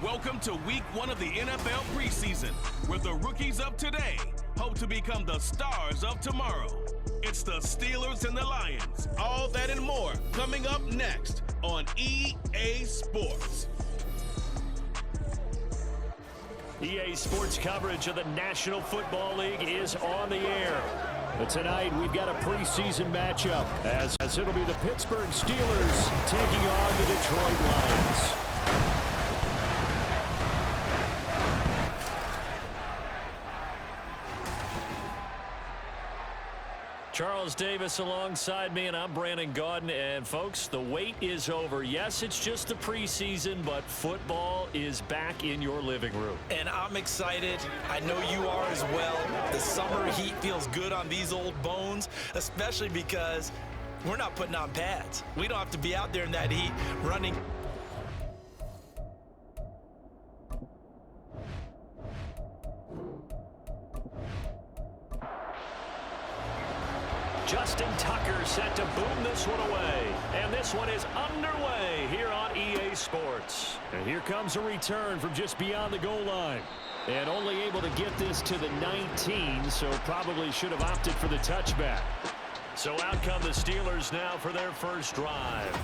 Welcome to week 1 of the NFL preseason, where the rookies of today hope to become the stars of tomorrow. It's the Steelers and the Lions. All that and more coming up next on EA Sports. EA Sports coverage of the National Football League is on the air. But tonight we've got a preseason matchup as it'll be the Pittsburgh Steelers taking on the Detroit Lions. Charles Davis alongside me, and I'm Brandon Gaudin. And folks, the wait is over. Yes, it's just the preseason, but football is back in your living room. And I'm excited. I know you are as well. The summer heat feels good on these old bones, especially because we're not putting on pads. We don't have to be out there in that heat running. Justin Tucker set to boom this one away. And this one is underway here on EA Sports. And here comes a return from just beyond the goal line. And only able to get this to the 19, so probably should have opted for the touchback. So out come the Steelers now for their first drive.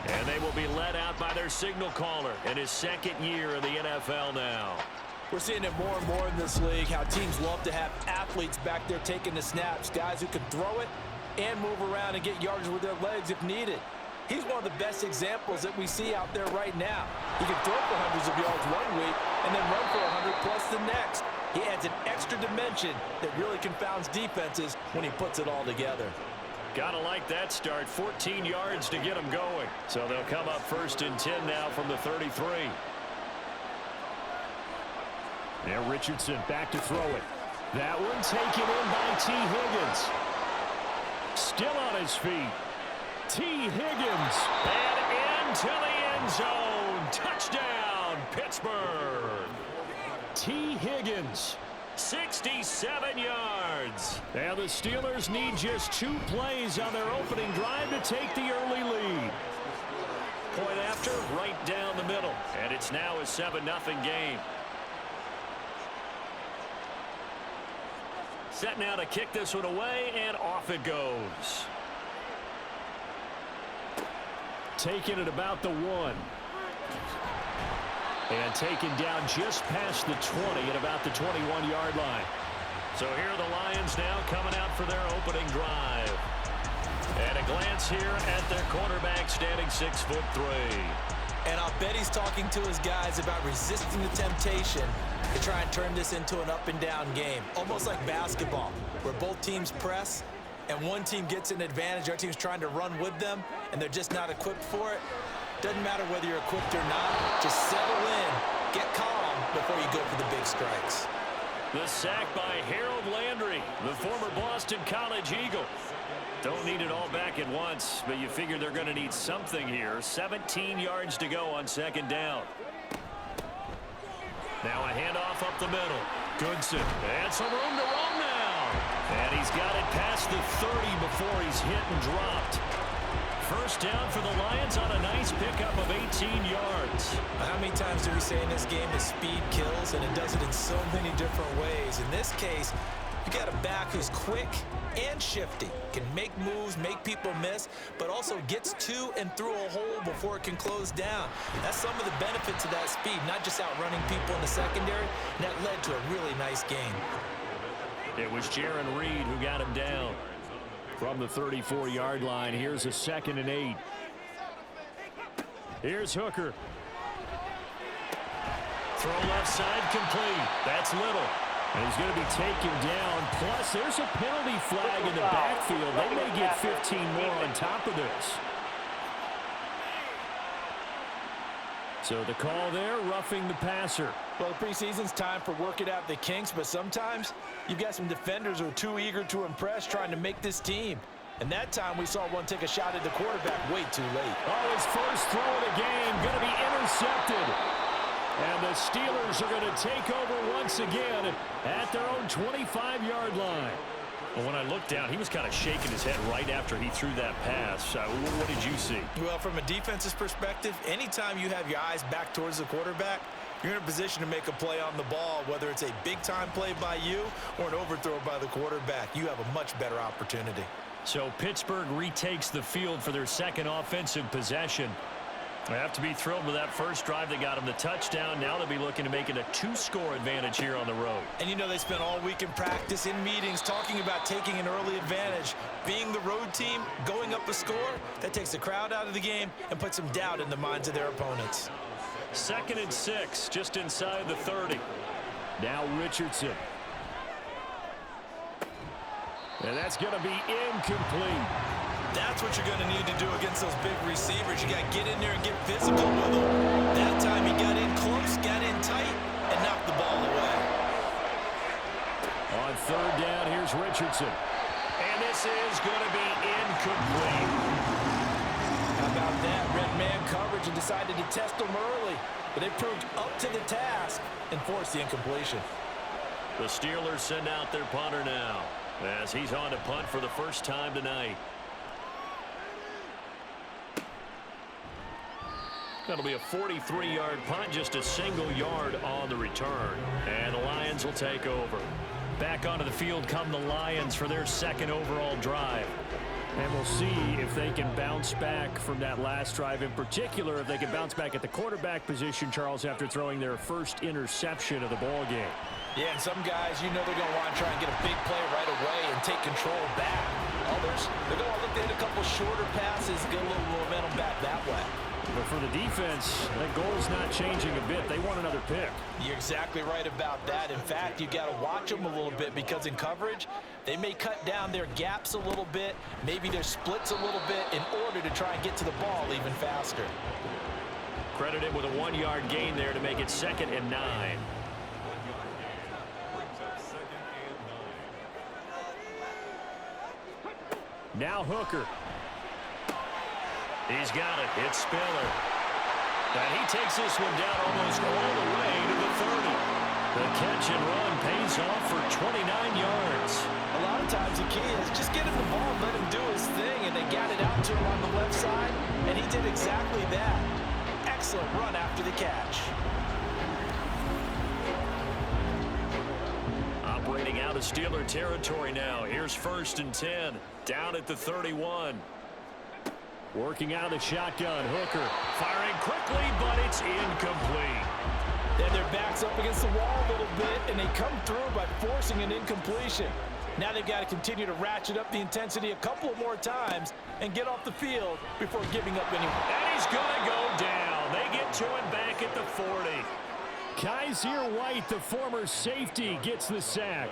And they will be led out by their signal caller in his second year in the NFL now. We're seeing it more and more in this league, how teams love to have athletes back there taking the snaps, guys who can throw it and move around and get yards with their legs if needed. He's one of the best examples that we see out there right now. He can throw for hundreds of yards one week and then run for 100 plus the next. He adds an extra dimension that really confounds defenses when he puts it all together. Gotta like that start. 14 yards to get him going. So they'll come up 1st and 10 now from the 33. Now Richardson back to throw it. That one taken in by T. Higgins. Still on his feet. T. Higgins. And into the end zone. Touchdown, Pittsburgh. T. Higgins. 67 yards. And the Steelers need just 2 plays on their opening drive to take the early lead. Point after, right down the middle. And it's now a 7-0 game. Set now to kick this one away, and off it goes. Taking it about the 1. And taken down just past the 20 at about the 21-yard line. So here are the Lions now coming out for their opening drive. And a glance here at their quarterback standing 6'3". And I'll bet he's talking to his guys about resisting the temptation to try and turn this into an up-and-down game. Almost like basketball, where both teams press, and one team gets an advantage, the other team's trying to run with them, and they're just not equipped for it. Doesn't matter whether you're equipped or not. Just settle in, get calm before you go for the big strikes. The sack by Harold Landry, the former Boston College Eagle. Don't need it all back at once, but you figure they're going to need something here. 17 yards to go on 2nd down. Now a handoff up the middle. Goodson. And some room to roam now. And he's got it past the 30 before he's hit and dropped. First down for the Lions on a nice pickup of 18 yards. How many times do we say in this game that speed kills, and it does it in so many different ways? In this case, you got a back who's quick and shifty, can make moves, make people miss, but also gets to and through a hole before it can close down. That's some of the benefits of that speed, not just outrunning people in the secondary. And that led to a really nice game. It was Jaron Reed who got him down. From the 34-yard line, here's a 2nd and 8. Here's Hooker. Throw left side complete. That's Little. And he's going to be taken down. Plus, there's a penalty flag in the backfield. They may get 15 more on top of this. So the call there, roughing the passer. Well, the preseason's time for working out the kinks, but sometimes you've got some defenders who are too eager to impress, trying to make this team. And that time we saw one take a shot at the quarterback way too late. Oh, his first throw of the game going to be intercepted. And the Steelers are going to take over once again at their own 25-yard line. Well, when I looked down, he was kind of shaking his head right after he threw that pass. What did you see? Well, from a defense's perspective, anytime you have your eyes back towards the quarterback, you're in a position to make a play on the ball, whether it's a big-time play by you or an overthrow by the quarterback. You have a much better opportunity. So Pittsburgh retakes the field for their second offensive possession. They have to be thrilled with that first drive that got them the touchdown. Now they'll be looking to make it a 2-score advantage here on the road. And you know they spent all week in practice, in meetings, talking about taking an early advantage. Being the road team, going up a score, that takes the crowd out of the game and puts some doubt in the minds of their opponents. 2nd and 6, just inside the 30. Now Richardson. And that's going to be incomplete. That's what you're going to need to do against those big receivers. You got to get in there and get physical with them. That time he got in close, got in tight, and knocked the ball away. On 3rd down, here's Richardson. And this is going to be incomplete. How about that? Red man coverage and decided to test them early. But they proved up to the task and forced the incompletion. The Steelers send out their punter now as he's on to punt for the first time tonight. That'll be a 43-yard punt, just a single yard on the return. And the Lions will take over. Back onto the field come the Lions for their second overall drive. And we'll see if they can bounce back from that last drive. In particular, if they can bounce back at the quarterback position, Charles, after throwing their first interception of the ball game. Yeah, and some guys, you know they're going to want to try and get a big play right away and take control back. Others, they're going to look to hit a couple shorter passes, get a little momentum back that way. But for the defense, that goal's not changing a bit. They want another pick. You're exactly right about that. In fact, you got to watch them a little bit because in coverage, they may cut down their gaps a little bit, maybe their splits a little bit in order to try and get to the ball even faster. Credited with a 1-yard gain there to make it 2nd and 9. Now Hooker. He's got it. It's Spiller. And he takes this one down almost all the way to the 30. The catch and run pays off for 29 yards. A lot of times the key is just get him the ball, let him do his thing, and they got it out to him on the left side, and he did exactly that. Excellent run after the catch. Operating out of Steeler territory now. Here's 1st and 10. Down at the 31. Working out of the shotgun, Hooker firing quickly, but it's incomplete. Then their back's up against the wall a little bit, and they come through by forcing an incompletion. Now they've got to continue to ratchet up the intensity a couple more times and get off the field before giving up any. And he's going to go down. They get to him back at the 40. Kaiser White, the former safety, gets the sack.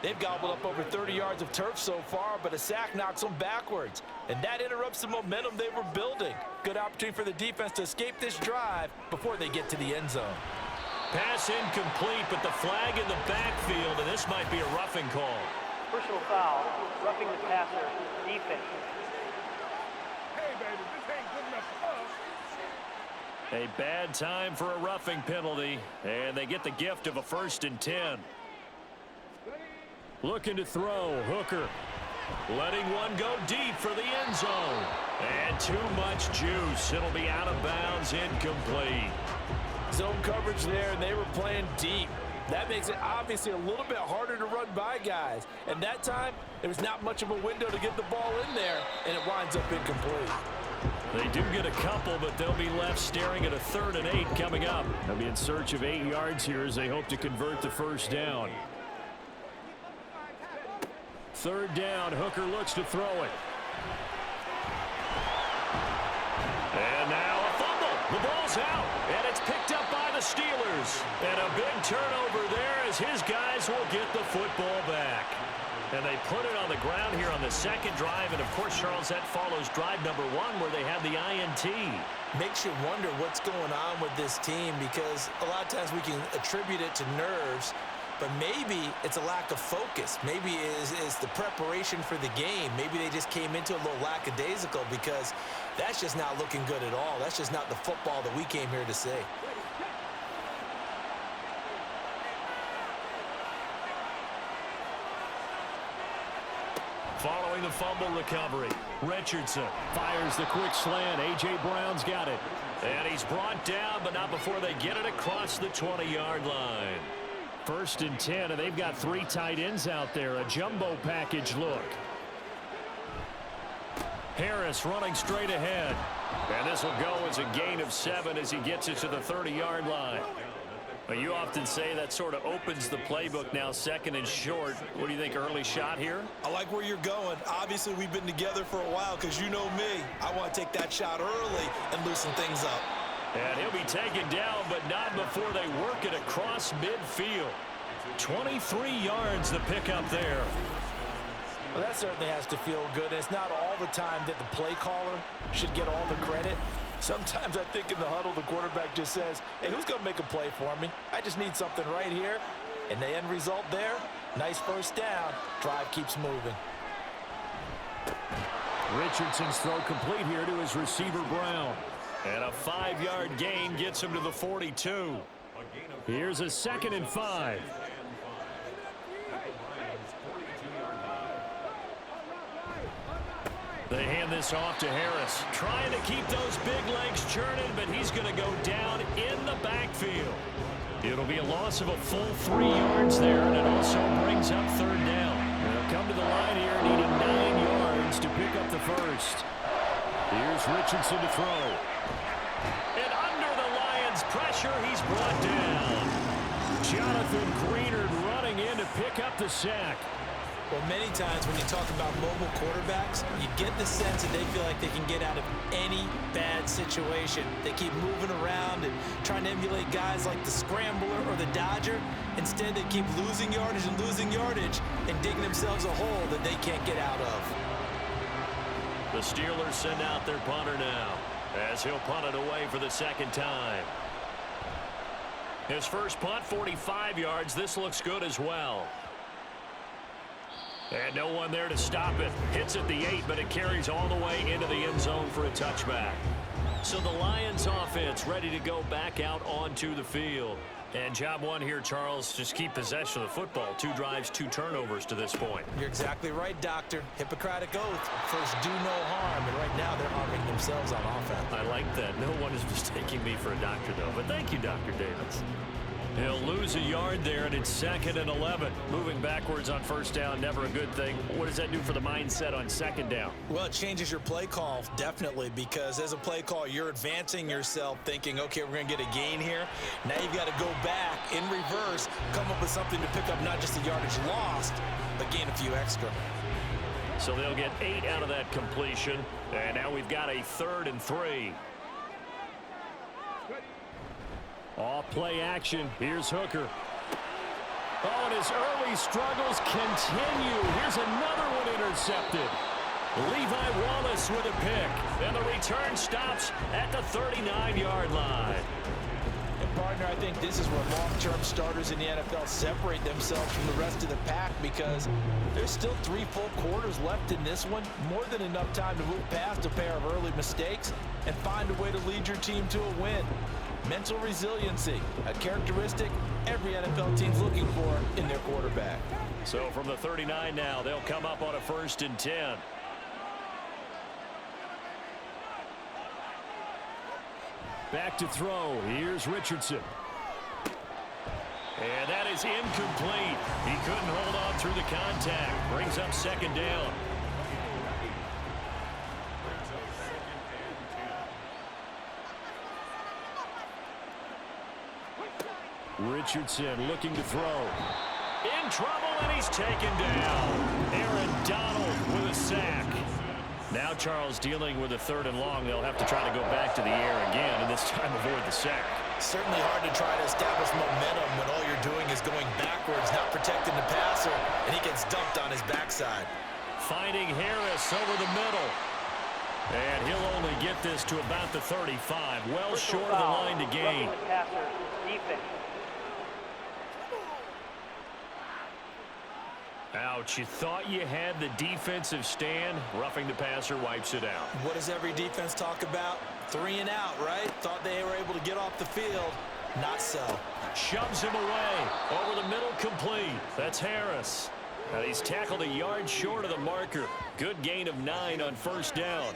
They've gobbled up over 30 yards of turf so far, but a sack knocks them backwards. And that interrupts the momentum they were building. Good opportunity for the defense to escape this drive before they get to the end zone. Pass incomplete, but the flag in the backfield, and this might be a roughing call. Personal foul, roughing the passer, defense. Hey, baby, this ain't good enough for us. A bad time for a roughing penalty, and they get the gift of a 1st and 10. Looking to throw, Hooker. Letting one go deep for the end zone. And too much juice. It'll be out of bounds, incomplete. Zone coverage there, and they were playing deep. That makes it obviously a little bit harder to run by guys. And that time, there was not much of a window to get the ball in there, and it winds up incomplete. They do get a couple, but they'll be left staring at a 3rd and 8 coming up. They'll be in search of 8 yards here as they hope to convert the first down. 3rd down, Hooker looks to throw it. And now a fumble. The ball's out, and it's picked up by the Steelers. And a big turnover there as his guys will get the football back. And they put it on the ground here on the 2nd drive. And, of course, Charles, that follows drive number 1 where they have the INT. Makes you wonder what's going on with this team because a lot of times we can attribute it to nerves, but maybe it's a lack of focus. Maybe it's the preparation for the game. Maybe they just came into a little lackadaisical because that's just not looking good at all. That's just not the football that we came here to see. the fumble recovery. Richardson fires the quick slant. A.J. Brown's got it. And he's brought down, but not before they get it across the 20-yard line. 1st and 10, and they've got 3 tight ends out there. A jumbo package look. Harris running straight ahead. And this will go as a gain of 7 as he gets it to the 30-yard line. Well, you often say that sort of opens the playbook now, 2nd and short. What do you think, early shot here? I like where you're going. Obviously, we've been together for a while because you know me. I want to take that shot early and loosen things up. And he'll be taken down, but not before they work it across midfield. 23 yards the pickup there. Well, that certainly has to feel good. It's not all the time that the play caller should get all the credit. Sometimes I think in the huddle, the quarterback just says, hey, who's going to make a play for me? I just need something right here. And the end result there, nice first down. Drive keeps moving. Richardson's throw complete here to his receiver, Brown. And a 5-yard gain gets him to the 42. Here's a 2nd and 5. They hand this off to Harris. Trying to keep those big legs churning, but he's going to go down in the backfield. It'll be a loss of a full 3 yards there, and it also brings up 3rd down. They'll come to the line here needing 9 yards to pick up the first. Here's Richardson to throw. And under the Lions' pressure, he's brought down. Jonathan Greenard running in to pick up the sack. Well, many times when you talk about mobile quarterbacks, you get the sense that they feel like they can get out of any bad situation. They keep moving around and trying to emulate guys like the Scrambler or the Dodger. Instead, they keep losing yardage and digging themselves a hole that they can't get out of. The Steelers send out their punter now as he'll punt it away for the 2nd time. His first punt, 45 yards. This looks good as well. And no one there to stop it. Hits at the 8, but it carries all the way into the end zone for a touchback. So the Lions offense ready to go back out onto the field. And job one here, Charles, just keep possession of the football. 2 drives, 2 turnovers to this point. You're exactly right, Doctor. Hippocratic oath. First, do no harm. And right now, they're harming themselves on offense. I like that. No one is mistaking me for a doctor, though. But thank you, Dr. Davis. He'll lose a yard there, and it's 2nd and 11. Moving backwards on 1st down, never a good thing. What does that do for the mindset on 2nd down? Well, it changes your play call, definitely, because as a play call, you're advancing yourself thinking, okay, we're going to get a gain here. Now you've got to go back in reverse, come up with something to pick up not just the yardage lost, but gain a few extra. So they'll get 8 out of that completion, and now we've got a 3rd and 3. Off play action. Here's Hooker. Oh, and his early struggles continue. Here's another one intercepted. Levi Wallace with a pick. And the return stops at the 39-yard line. And partner, I think this is where long-term starters in the NFL separate themselves from the rest of the pack because there's still 3 full quarters left in this one. More than enough time to move past a pair of early mistakes and find a way to lead your team to a win. Mental resiliency, a characteristic every NFL team's looking for in their quarterback. So from the 39 now, they'll come up on a 1st and 10. Back to throw. Here's Richardson. And that is incomplete. He couldn't hold on through the contact. Brings up 2nd down. Richardson looking to throw. In trouble, and he's taken down. Aaron Donald with a sack. Now Charles dealing with a 3rd and long. They'll have to try to go back to the air again, and this time avoid the sack. Certainly hard to try to establish momentum when all you're doing is going backwards, not protecting the passer, and he gets dumped on his backside. Finding Harris over the middle. And he'll only get this to about the 35. Well short of the line to gain. Roughing the passer, defense. Ouch, you thought you had the defensive stand. Roughing the passer wipes it out. What does every defense talk about? 3 and out, right? Thought they were able to get off the field. Not so. Shoves him away. Over the middle, complete. That's Harris. He's tackled a yard short of the marker. Good gain of 9 on first down.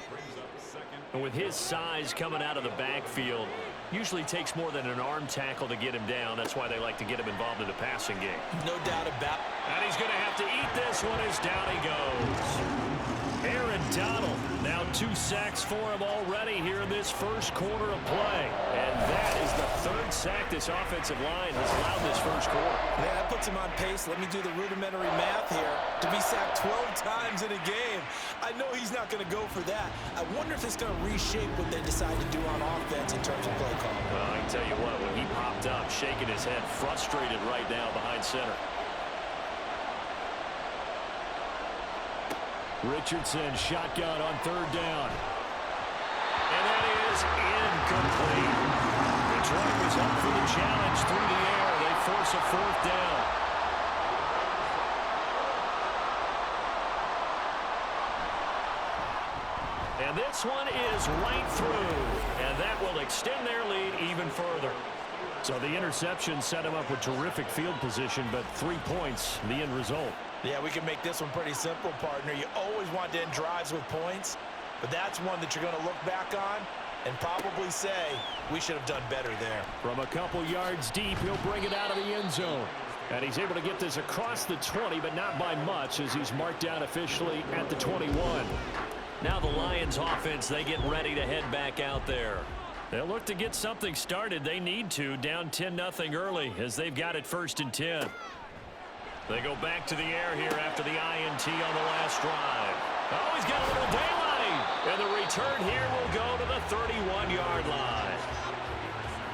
And with his size coming out of the backfield, usually takes more than an arm tackle to get him down. That's why they like to get him involved in the passing game. No doubt about it. And he's going to have to eat this one as down he goes. Aaron Donald, now 2 sacks for him already here in this first quarter of play. And that is the 3rd sack this offensive line has allowed this first quarter. Yeah, that puts him on pace. Let me do the rudimentary math here. To be sacked 12 times in a game, I know he's not going to go for that. I wonder if it's going to reshape what they decide to do on offense in terms of play calling. Well, I can tell you what, when he popped up, shaking his head, frustrated right now behind center. Richardson shotgun on 3rd down. And that is incomplete. Detroit was up for the challenge through the air. They force a 4th down. And this one is right through. And that will extend their lead even further. So the interception set him up with terrific field position, but 3 points, the end result. Yeah, we can make this one pretty simple, partner. You always want to end drives with points, but that's one that you're going to look back on and probably say, we should have done better there. From a couple yards deep, he'll bring it out of the end zone. And he's able to get this across the 20, but not by much, as he's marked down officially at the 21. Now the Lions offense, they get ready to head back out there. They'll look to get something started. They need to, down 10-0 early, as they've got it 1st and 10. They go back to the air here after the INT on the last drive. Oh, he's got a little daylight. And the return here will go to the 31-yard line.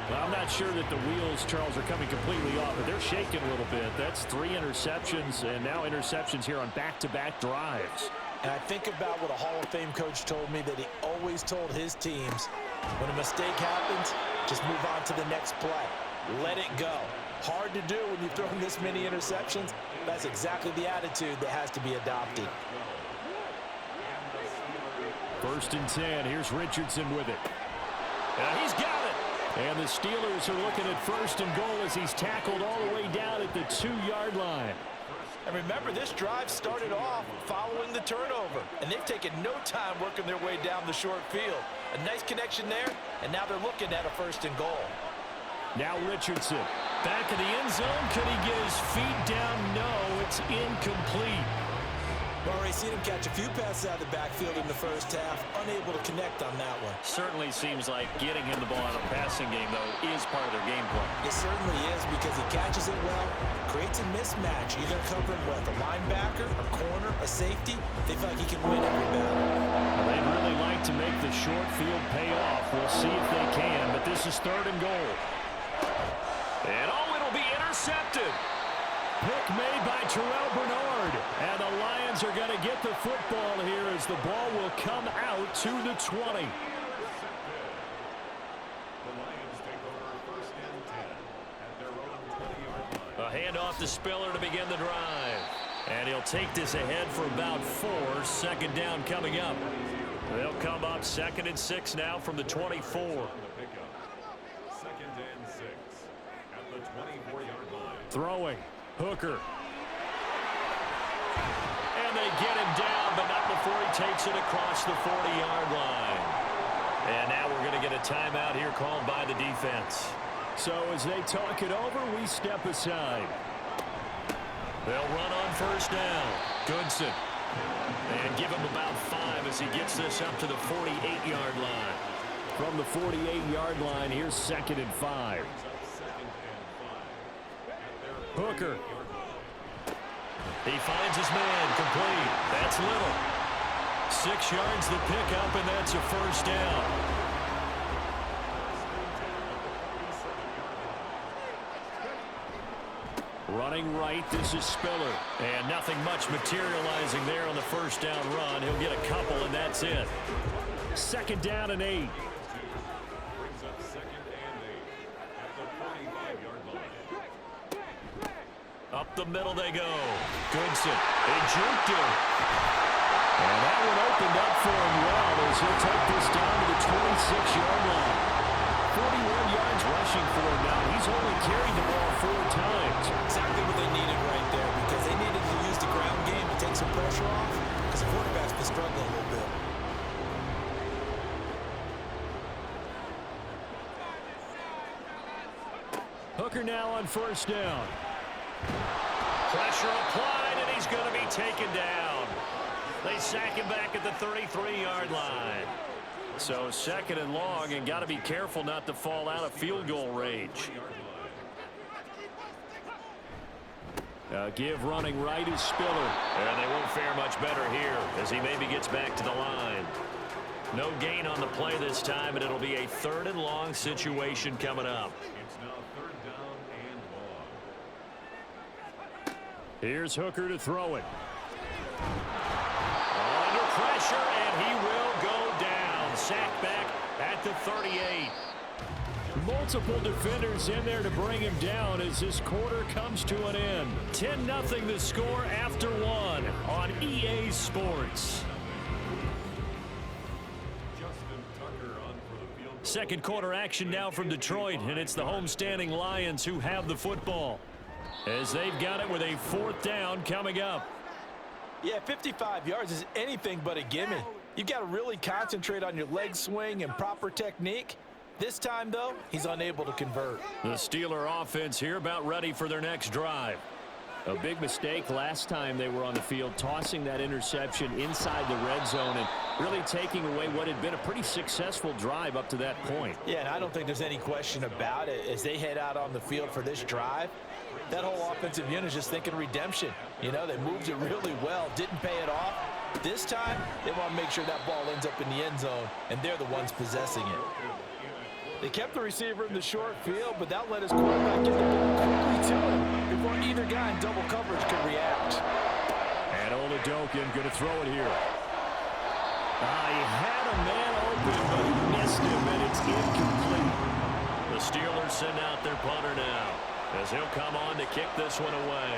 Well, I'm not sure that the wheels, Charles, are coming completely off, but they're shaking a little bit. That's 3 interceptions, and now interceptions here on back-to-back drives. And I think about what a Hall of Fame coach told me, that he always told his teams, when a mistake happens, just move on to the next play. Let it go. Hard to do when you've thrown this many interceptions. That's exactly the attitude that has to be adopted. 1st and 10. Here's Richardson with it. And he's got it. And the Steelers are looking at 1st and goal as he's tackled all the way down at the 2-yard line. And remember, this drive started off following the turnover, and they've taken no time working their way down the short field. A nice connection there, and now they're looking at a 1st and goal. Now Richardson. Back in the end zone. Could he get his feet down? No, it's incomplete. Well, already seen him catch a few passes out of the backfield in the first half. Unable to connect on that one. Certainly seems like getting him the ball in a passing game, though, is part of their game plan. It certainly is, because he catches it well, creates a mismatch. You're going to cover him with a linebacker, a corner, a safety. They feel like he can win every battle. Well, they'd really like to make the short field pay off. We'll see if they can, but this is 3rd and goal. And it'll be intercepted. Pick made by Terrell Bernard. And the Lions are going to get the football here as the ball will come out to the 20. A handoff to Spiller to begin the drive. And he'll take this ahead for about 4. 2nd down coming up. They'll come up 2nd and 6 now from the 24. Throwing. Hooker. And they get him down, but not before he takes it across the 40-yard line. And now we're going to get a timeout here called by the defense. So as they talk it over, we step aside. They'll run on 1st down. Goodson. And give him about 5 as he gets this up to the 48-yard line. From the 48-yard line, here's 2nd and 5. Hooker. He finds his man, complete. That's Little. 6 yards the pickup, and that's a 1st down. Running right, this is Spiller. And nothing much materializing there on the 1st down run. He'll get a couple, and that's it. 2nd down and 8. Up the middle they go. Goodson. They juked him. And that one opened up for him well as he'll take this down to the 26-yard line. 41 yards rushing for him now. He's only carried the ball 4 times. Exactly what they needed right there, because they needed to use the ground take some pressure off? Because the quarterback's been struggling a little bit. Hooker now on first down. Pressure applied, and he's going to be taken down. They sack him back at the 33-yard line. So second and long, and got to be careful not to fall out of field goal range. Give running right is Spiller. And they won't fare much better here as he maybe gets back to the line. No gain on the play this time, and it'll be a third and long situation coming up. It's now third down and long. Here's Hooker to throw it. Under pressure, and he will go down. Sacked back at the 38. Multiple defenders in there to bring him down as this quarter comes to an end. 10-0 the score after one on EA Sports. Second quarter action now from Detroit, and it's the homestanding Lions who have the football as they've got it with a fourth down coming up. Yeah, 55 yards is anything but a gimme. You've got to really concentrate on your leg swing and proper technique. This time, though, he's unable to convert. The Steeler offense here about ready for their next drive. A big mistake last time they were on the field, tossing that interception inside the red zone and really taking away what had been a pretty successful drive up to that point. Yeah, and I don't think there's any question about it. As they head out on the field for this drive, that whole offensive unit is just thinking redemption. You know, they moved it really well, didn't pay it off. This time, they want to make sure that ball ends up in the end zone, and they're the ones possessing it. They kept the receiver in the short field, but that let his quarterback get the ball quickly to him before either guy in double coverage could react. And Oladokin going to throw it here. He had a man open, but he missed him, and it's incomplete. The Steelers send out their punter now as he'll come on to kick this one away.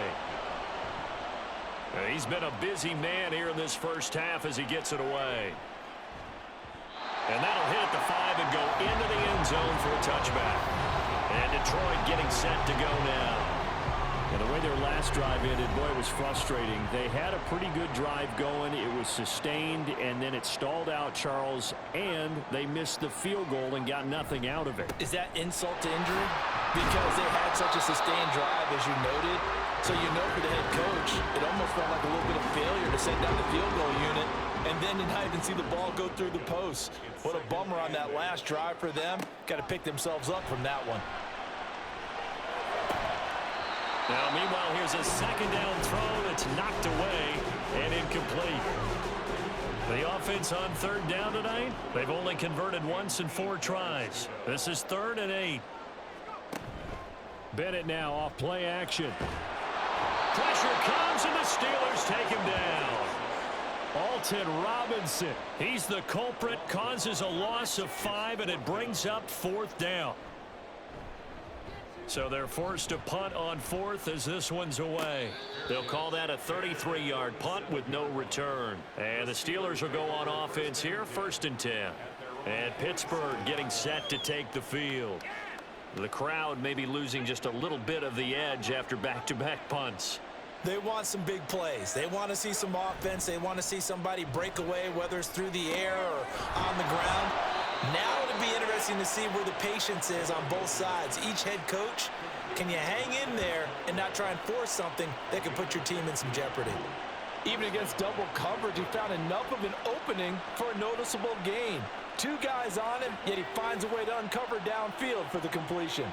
He's been a busy man here in this first half as he gets it away. And that'll hit at the 5 and go into the end zone for a touchback. And Detroit getting set to go now. And the way their last drive ended, boy, it was frustrating. They had a pretty good drive going. It was sustained, and then it stalled out, Charles, and they missed the field goal and got nothing out of it. Is that insult to injury? Because they had such a sustained drive, as you noted. So you know for the head coach, it almost felt like a little bit of failure to send down the field goal unit and then to not even see the ball go through the post. What a bummer on that last drive for them. Got to pick themselves up from that one. Now, meanwhile, here's a second down throw that's knocked away and incomplete. The offense on third down tonight, they've only converted once in 4 tries. This is 3rd and 8. Bennett now off play action. Pressure comes, and the Steelers take him down. Alton Robinson, he's the culprit, causes a loss of 5, and it brings up 4th down. So they're forced to punt on 4th as this one's away. They'll call that a 33-yard punt with no return. And the Steelers will go on offense here, 1st and 10. And Pittsburgh getting set to take the field. The crowd may be losing just a little bit of the edge after back-to-back punts. They want some big plays. They want to see some offense. They want to see somebody break away, whether it's through the air or on the ground. Now it'll be interesting to see where the patience is on both sides. Each head coach, can you hang in there and not try and force something that could put your team in some jeopardy? Even against double coverage, he found enough of an opening for a noticeable gain. 2 guys on him, yet he finds a way to uncover downfield for the completion.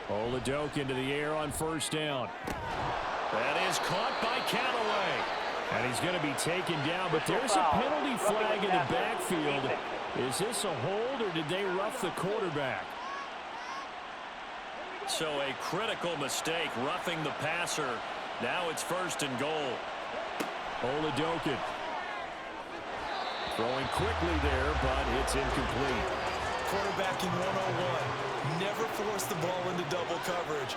Oladokin into the air on 1st down. That is caught by Callaway. And he's going to be taken down, but there's a penalty flag in the backfield. Is this a hold, or did they rough the quarterback? So a critical mistake, roughing the passer. Now it's 1st and goal. Oladokin throwing quickly there, but it's incomplete. Quarterbacking 101. Never force the ball into double coverage,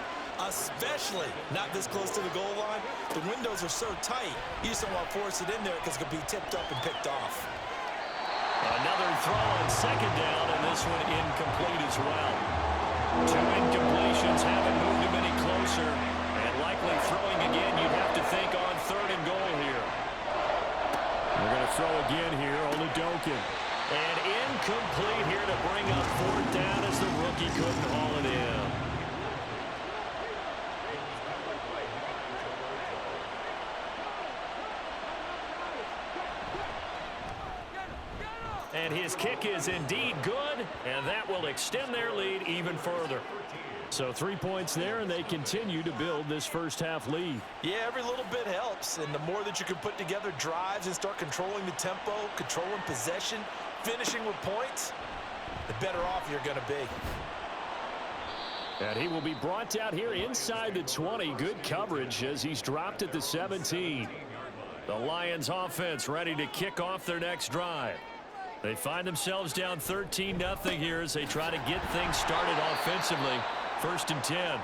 especially not this close to the goal line. The windows are so tight, you just don't want to force it in there because it could be tipped up and picked off. Another throw on 2nd down, and this one incomplete as well. 2 incompletions haven't moved him any closer, and likely Normally throwing again, you'd have to think on 3rd and goal here. They're going to throw again here, Oladokun. And incomplete here to bring up 4th down as the rookie couldn't haul it in. And his kick is indeed good, and that will extend their lead even further. So 3 points there, and they continue to build this first half lead. Yeah, every little bit helps, and the more that you can put together drives and start controlling the tempo, controlling possession, finishing with points, the better off you're going to be. And he will be brought out here inside the 20. Good coverage as he's dropped at the 17. The Lions offense ready to kick off their next drive. They find themselves down 13-0 here as they try to get things started offensively. 1st and 10.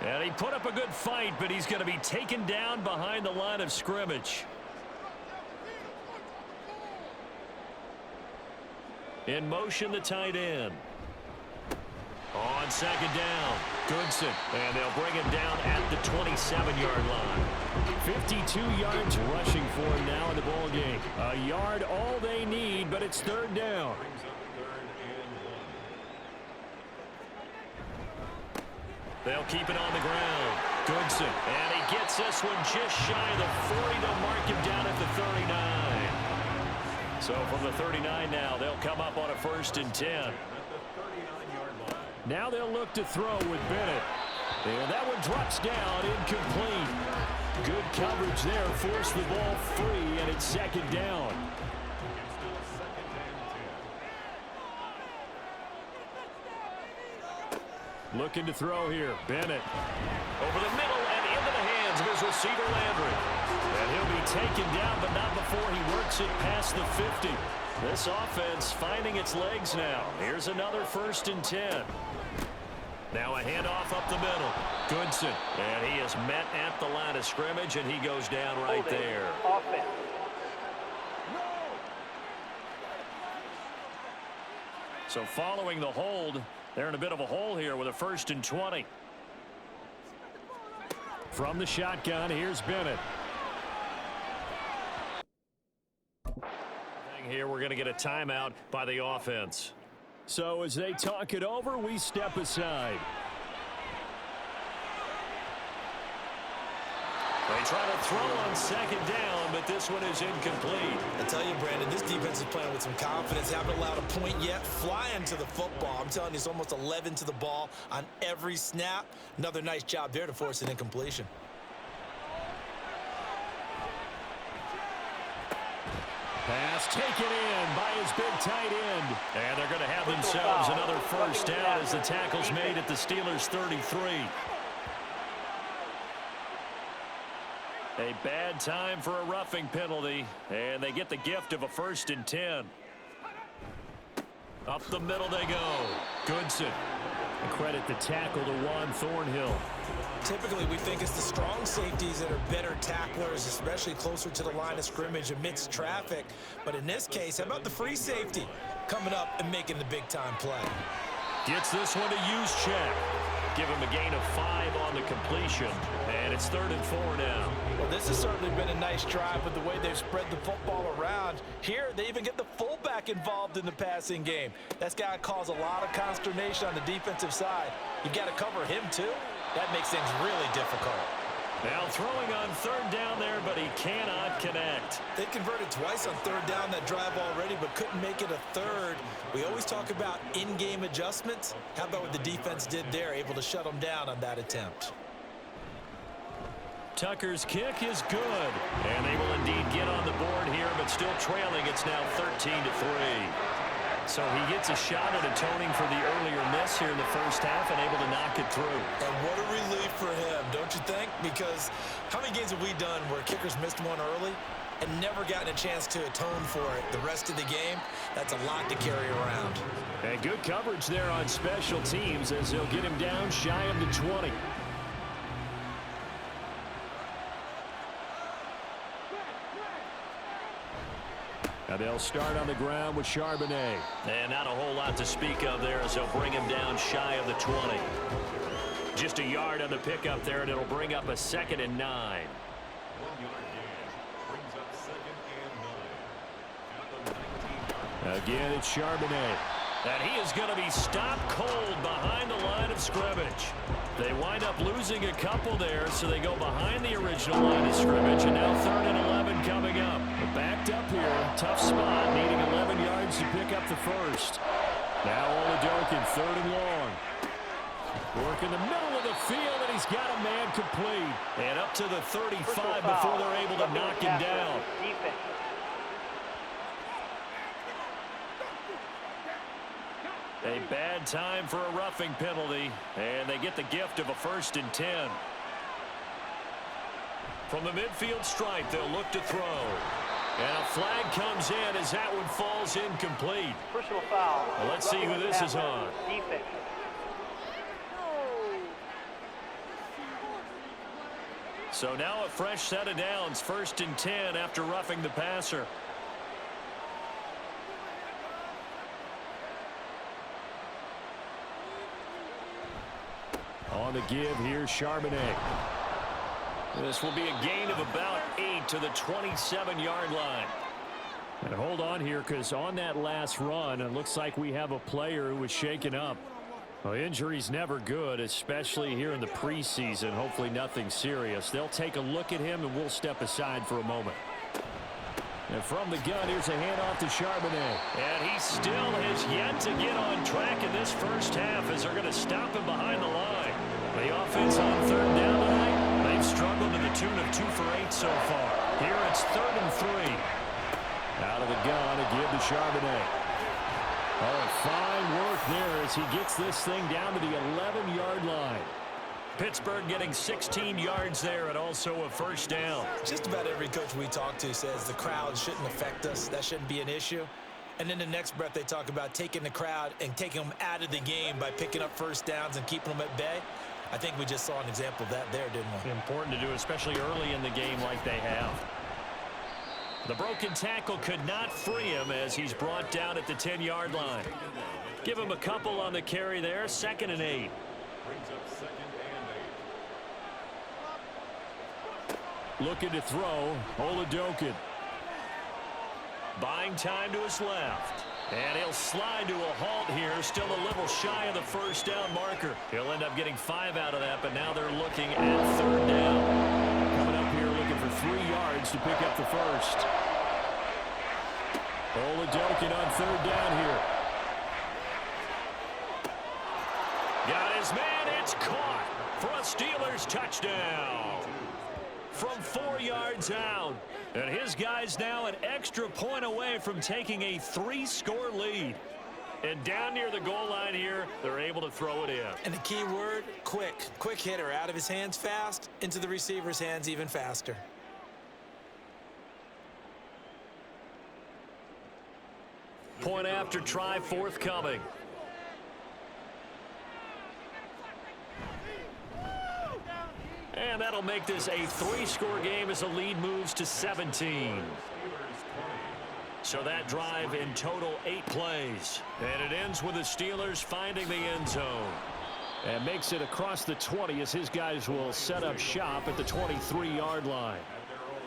And he put up a good fight, but he's going to be taken down behind the line of scrimmage. In motion, the tight end. On 2nd down, Goodson. And they'll bring him down at the 27-yard line. 52 yards rushing for him now in the ball game. A yard all they need, but it's 3rd down. They'll keep it on the ground. Goodson. And he gets this one just shy of the 40. They'll mark him down at the 39. So from the 39 now, they'll come up on a 1st and 10. Now they'll look to throw with Bennett. And that one drops down, incomplete. Good coverage there, forced the ball free, and it's 2nd down. Looking to throw here, Bennett. Over the middle and into the hands of his receiver, Landry. And he'll be taken down, but not before he works it past the 50. This offense finding its legs now. Here's another 1st and 10. Now a handoff up the middle. Goodson. And he is met at the line of scrimmage, and he goes down right there. Offense. So following the hold, they're in a bit of a hole here with a 1st and 20. From the shotgun, here's Bennett. Here we're going to get a timeout by the offense. So as they talk it over, we step aside. They try to throw on 2nd down, but this one is incomplete. I tell you, Brandon, this defense is playing with some confidence. Haven't allowed a point yet. Flying to the football. I'm telling you, it's almost 11 to the ball on every snap. Another nice job there to force an incompletion. Pass taken in by his big tight end. And they're going to have themselves another 1st down as the tackle's made at the Steelers' 33. A bad time for a roughing penalty, and they get the gift of a 1st and 10. Up the middle they go. Goodson. And credit the tackle to Juan Thornhill. Typically, we think it's the strong safeties that are better tacklers, especially closer to the line of scrimmage amidst traffic. But in this case, how about the free safety coming up and making the big-time play? Gets this one to use check. Give him a gain of 5 on the completion, and it's 3rd and 4 now. Well, this has certainly been a nice drive with the way they've spread the football around. Here, they even get the fullback involved in the passing game. That's got to cause a lot of consternation on the defensive side. You've got to cover him, too. That makes things really difficult. Now throwing on 3rd down there, but he cannot connect. They converted twice on 3rd down that drive already, but couldn't make it a 3rd. We always talk about in-game adjustments. How about what the defense did there, able to shut them down on that attempt? Tucker's kick is good. And they will indeed get on the board here, but still trailing. It's now 13-3. So he gets a shot at atoning for the earlier miss here in the first half and able to knock it through. And what a relief for him, don't you think? Because how many games have we done where kickers missed one early and never gotten a chance to atone for it the rest of the game? That's a lot to carry around. And good coverage there on special teams as they'll get him down shy of the 20. And they'll start on the ground with Charbonnet. And not a whole lot to speak of there as they'll bring him down shy of the 20. Just a yard on the pickup there, and it'll bring up a 2nd and 9. 1 yard gain brings up 2nd and 9. Again, it's Charbonnet. And he is going to be stopped cold behind the line of scrimmage. They wind up losing a couple there, so they go behind the original line of scrimmage, and now 3rd and 11 coming up. But backed up here, tough spot, needing 11 yards to pick up the first. Now Oladokin, 3rd and long. Work in the middle of the field, and he's got a man complete. And up to the 35 before they're able to knock him down. Defense. A bad time for a roughing penalty, and they get the gift of a 1st and 10. From the midfield stripe, they'll look to throw. And a flag comes in as that one falls incomplete. Personal foul. Well, let's see who this is on. Defense. So now a fresh set of downs, 1st and 10 after roughing the passer. On the give, here's Charbonnet. This will be a gain of about 8 to the 27-yard line. And hold on here, because on that last run, it looks like we have a player who was shaken up. Well, injury's never good, especially here in the preseason. Hopefully nothing serious. They'll take a look at him, and we'll step aside for a moment. And from the gun, here's a handoff to Charbonnet. And he still has yet to get on track in this first half as they're going to stop him behind the line. The offense on 3rd down tonight, they've struggled to the tune of 2 for 8 so far. Here it's 3rd and 3. Out of the gun, a give to Charbonnet. Oh, fine work there as he gets this thing down to the 11-yard line. Pittsburgh getting 16 yards there and also a 1st down. Just about every coach we talk to says the crowd shouldn't affect us. That shouldn't be an issue. And then the next breath they talk about taking the crowd and taking them out of the game by picking up 1st downs and keeping them at bay. I think we just saw an example of that there, didn't we? Important to do, especially early in the game like they have. The broken tackle could not free him as he's brought down at the 10-yard line. Give him a couple on the carry there, 2nd and 8. Brings up 2nd and 8. Looking to throw, Oladokin. Buying time to his left. And he'll slide to a halt here, still a little shy of the 1st down marker. He'll end up getting 5 out of that, but now they're looking at 3rd down. Coming up here looking for 3 yards to pick up the first. Oladokin on 3rd down here. Got his man, it's caught for a Steelers touchdown. From 4 yards out. And his guy's now an extra point away from taking a 3-score lead. And down near the goal line here, they're able to throw it in. And the key word, quick. Quick hitter, out of his hands fast, into the receiver's hands even faster. Point after try forthcoming. And that'll make this a 3-score game as the lead moves to 17. So that drive in total 8 plays. And it ends with the Steelers finding the end zone. And makes it across the 20 as his guys will set up shop at the 23-yard line.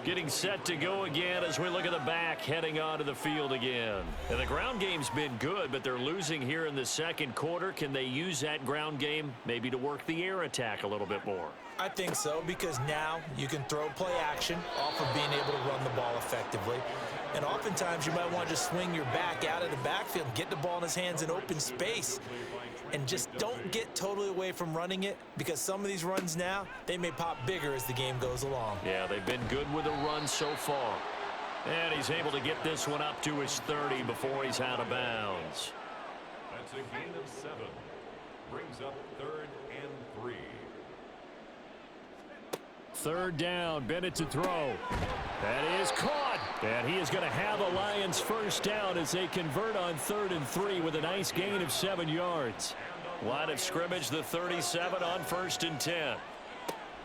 Getting set to go again as we look at the back heading onto the field again. And the ground game's been good, but they're losing here in the 2nd quarter. Can they use that ground game maybe to work the air attack a little bit more? I think so, because now you can throw play action off of being able to run the ball effectively. And oftentimes you might want to just swing your back out of the backfield, get the ball in his hands in open space. And just don't get totally away from running it, because some of these runs now, they may pop bigger as the game goes along. Yeah, they've been good with the run so far. And he's able to get this one up to his 30 before he's out of bounds. That's a gain of 7. Brings up 3rd and 3. 3rd down, Bennett to throw. That is caught. And he is going to have a Lions 1st down as they convert on 3rd and 3 with a nice gain of 7 yards. Line of scrimmage, the 37 on 1st and 10.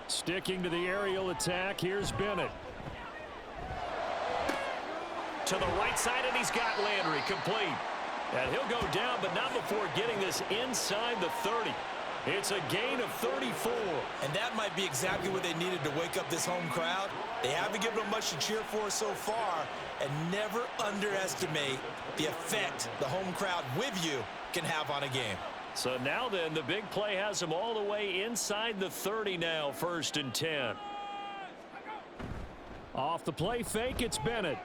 Sticking to the aerial attack, here's Bennett. To the right side, and he's got Landry complete. And he'll go down, but not before getting this inside the 30. It's a gain of 34. And that might be exactly what they needed to wake up this home crowd. They haven't given them much to cheer for so far, and never underestimate the effect the home crowd with you can have on a game. So now then, the big play has them all the way inside the 30 now, 1st and 10. Off the play fake, it's Bennett.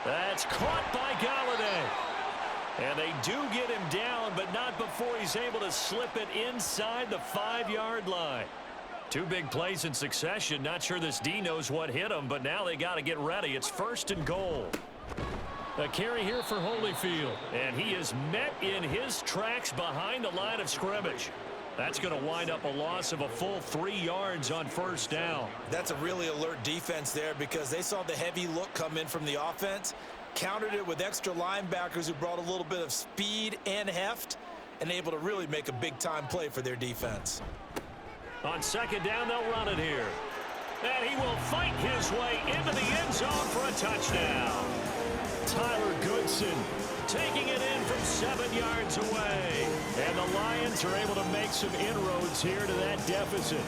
That's caught by Galladay. And they do get him down, but not before he's able to slip it inside the 5-yard line. 2 big plays in succession. Not sure this D knows what hit him, but now they got to get ready. It's 1st and goal. A carry here for Holyfield. And he is met in his tracks behind the line of scrimmage. That's going to wind up a loss of a full 3 yards on 1st down. That's a really alert defense there because they saw the heavy look come in from the offense, countered it with extra linebackers who brought a little bit of speed and heft, and able to really make a big-time play for their defense. On 2nd down, they'll run it here. And he will fight his way into the end zone for a touchdown. Tyler Goodson taking it in from 7 yards away. And the Lions are able to make some inroads here to that deficit.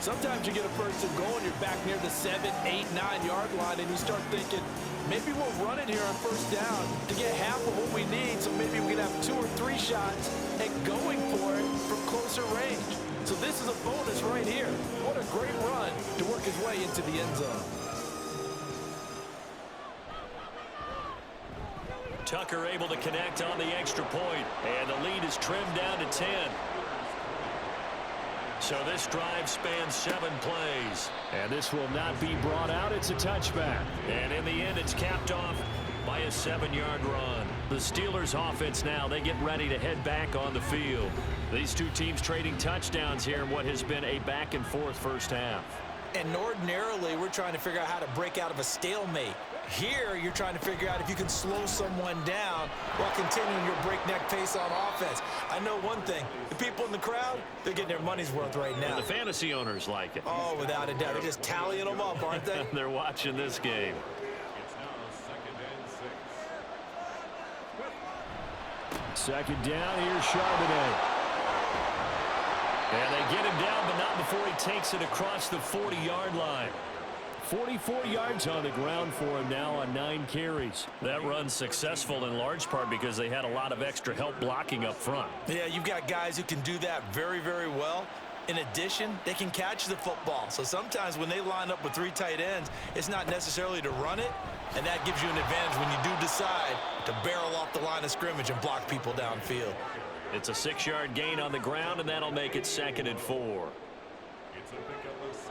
Sometimes you get a 1st and goal and you're back near the 7, 8, 9-yard line, and you start thinking, maybe we'll run it here on 1st down to get half of what we need, so maybe we can have 2 or 3 shots at going for it from closer range. So this is a bonus right here. What a great run to work his way into the end zone. Tucker able to connect on the extra point, and the lead is trimmed down to 10. So this drive spans 7 plays. And this will not be brought out. It's a touchback. And in the end, it's capped off by a 7-yard run. The Steelers offense now, they get ready to head back on the field. These 2 teams trading touchdowns here in what has been a back-and-forth 1st half. And ordinarily, we're trying to figure out how to break out of a stalemate. Here, you're trying to figure out if you can slow someone down while continuing your breakneck pace on offense. I know one thing. The people in the crowd, they're getting their money's worth right now. And the fantasy owners like it. Oh, without a doubt. They're just tallying them up, aren't they? They're watching this game. It's now 2nd and 6. 2nd down, here's Charbonnet. And they get him down, but not before he takes it across the 40-yard line. 44 yards on the ground for him now on 9 carries. That run's successful in large part because they had a lot of extra help blocking up front. Yeah, you've got guys who can do that very, very well. In addition, they can catch the football. So sometimes when they line up with 3 tight ends, it's not necessarily to run it, and that gives you an advantage when you do decide to barrel off the line of scrimmage and block people downfield. It's a 6-yard gain on the ground, and that'll make it 2nd and 4. It's a pickup of 6.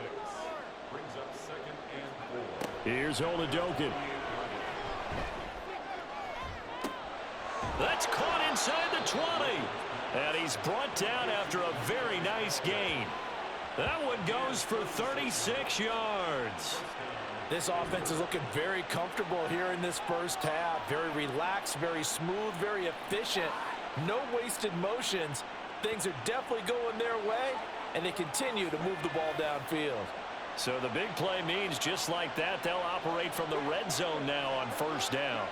Brings up 2nd and 4. Here's Oladokin. That's caught inside the 20. And he's brought down after a very nice gain. That one goes for 36 yards. This offense is looking very comfortable here in this 1st half. Very relaxed, very smooth, very efficient. No wasted motions. Things are definitely going their way, and they continue to move the ball downfield. So the big play means just like that, they'll operate from the red zone now on 1st down.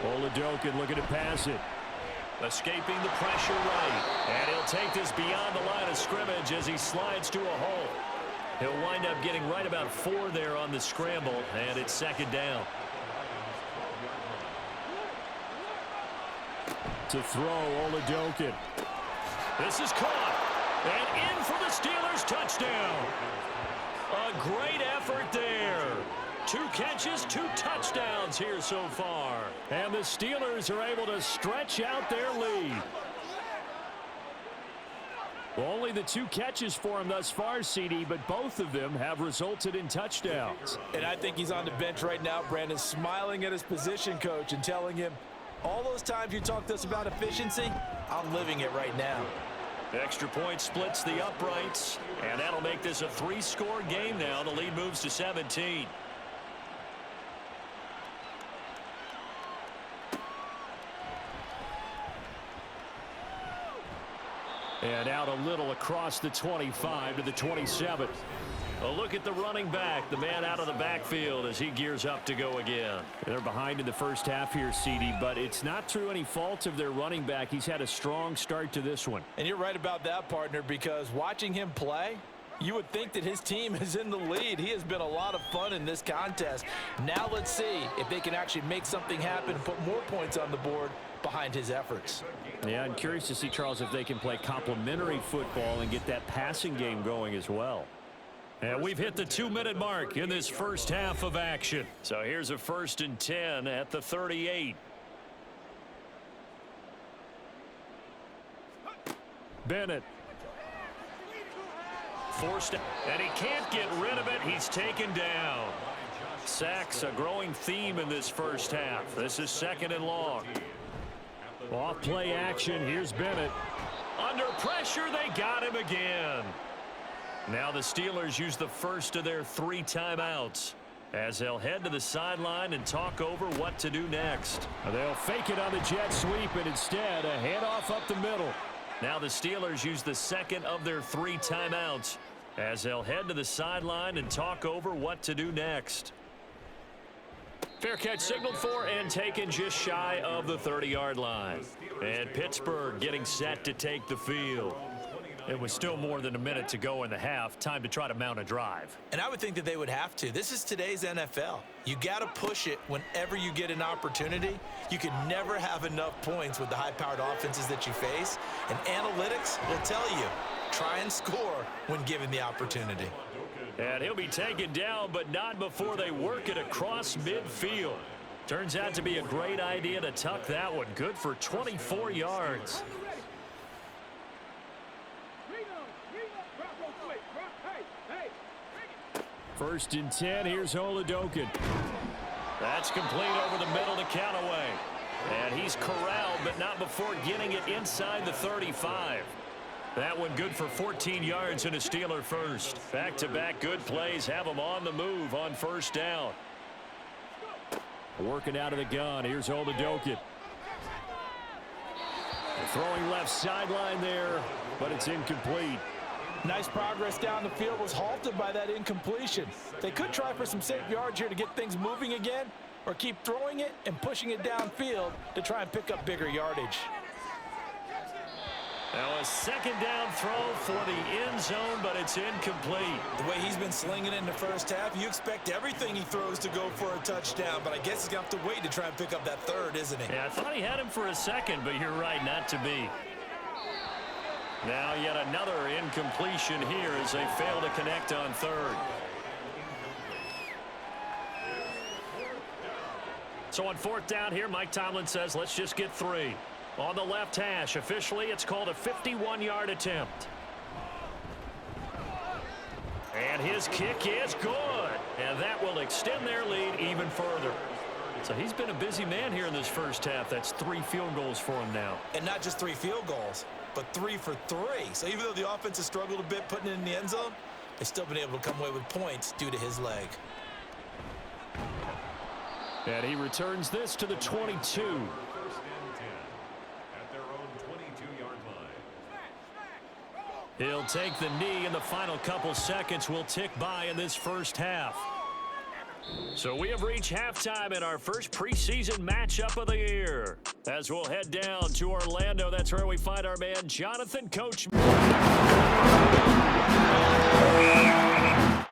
Oladokin looking to pass it. Escaping the pressure right. And he'll take this beyond the line of scrimmage as he slides to a hole. He'll wind up getting right about 4 there on the scramble, and it's 2nd down. To throw, Oladokin. This is caught. And in for the Steelers touchdown. A great effort there. 2 catches, 2 touchdowns here so far. And the Steelers are able to stretch out their lead. Well, only the 2 catches for him thus far, CD, but both of them have resulted in touchdowns. And I think he's on the bench right now, Brandon, smiling at his position coach and telling him, all those times you talked to us about efficiency, I'm living it right now. Extra point splits the uprights, and that'll make this a 3-score game now. The lead moves to 17. And out a little across the 25 to the 27. A look at the running back, the man out of the backfield as he gears up to go again. They're behind in the first half here, CD, but it's not through any fault of their running back. He's had a strong start to this one. And you're right about that, partner, because watching him play, you would think that his team is in the lead. He has been a lot of fun in this contest. Now let's see if they can actually make something happen and put more points on the board behind his efforts. Yeah, I'm curious to see, Charles, if they can play complementary football and get that passing game going as well. And we've hit the 2-minute mark in this first half of action. So here's a 1st and 10 at the 38. Bennett. Forced, and he can't get rid of it. He's taken down. Sacks, a growing theme in this first half. This is 2nd and long. Off play action. Here's Bennett. Under pressure, they got him again. Now the Steelers use the first of their 3 timeouts as they'll head to the sideline and talk over what to do next. They'll fake it on the jet sweep, and instead a handoff up the middle. Now the Steelers use the 2nd of their 3 timeouts as they'll head to the sideline and talk over what to do next. Fair catch signaled for and taken just shy of the 30-yard line. And Pittsburgh getting set to take the field. It was still more than a minute to go in the half. Time to try to mount a drive. And I would think that they would have to. This is today's NFL. You got to push it whenever you get an opportunity. You can never have enough points with the high-powered offenses that you face. And analytics will tell you, try and score when given the opportunity. And he'll be taken down, but not before they work it across midfield. Turns out to be a great idea to tuck that one. Good for 24 yards. 1st and 10. Here's Oladokin. That's complete over the middle to Callaway. And he's corralled, but not before getting it inside the 35. That one good for 14 yards and a Steeler first. Back-to-back good plays have them on the move on 1st down. Working out of the gun. Here's Oladokin. Throwing left sideline there, but it's incomplete. Nice progress down the field was halted by that incompletion. They could try for some safe yards here to get things moving again, or keep throwing it and pushing it downfield to try and pick up bigger yardage. Now a 2nd down throw for the end zone, but it's incomplete. The way he's been slinging it in the first half, you expect everything he throws to go for a touchdown, but I guess he's going to have to wait to try and pick up that 3rd, isn't he? Yeah, I thought he had him for a 2nd, but you're right, not to be. Now yet another incompletion here as they fail to connect on 3rd. So on 4th down here, Mike Tomlin says, let's just get 3. On the left hash, officially, it's called a 51-yard attempt. And his kick is good. And that will extend their lead even further. So he's been a busy man here in this first half. That's 3 field goals for him now. And not just 3 field goals, but 3 for 3. So even though the offense has struggled a bit putting it in the end zone, they've still been able to come away with points due to his leg. And he returns this to the 22. 1st and 10 at their own 22-yard line. He'll take the knee, and the final couple seconds will tick by in this first half. So we have reached halftime in our first preseason matchup of the year. As we'll head down to Orlando, that's where we find our man Jonathan Coach.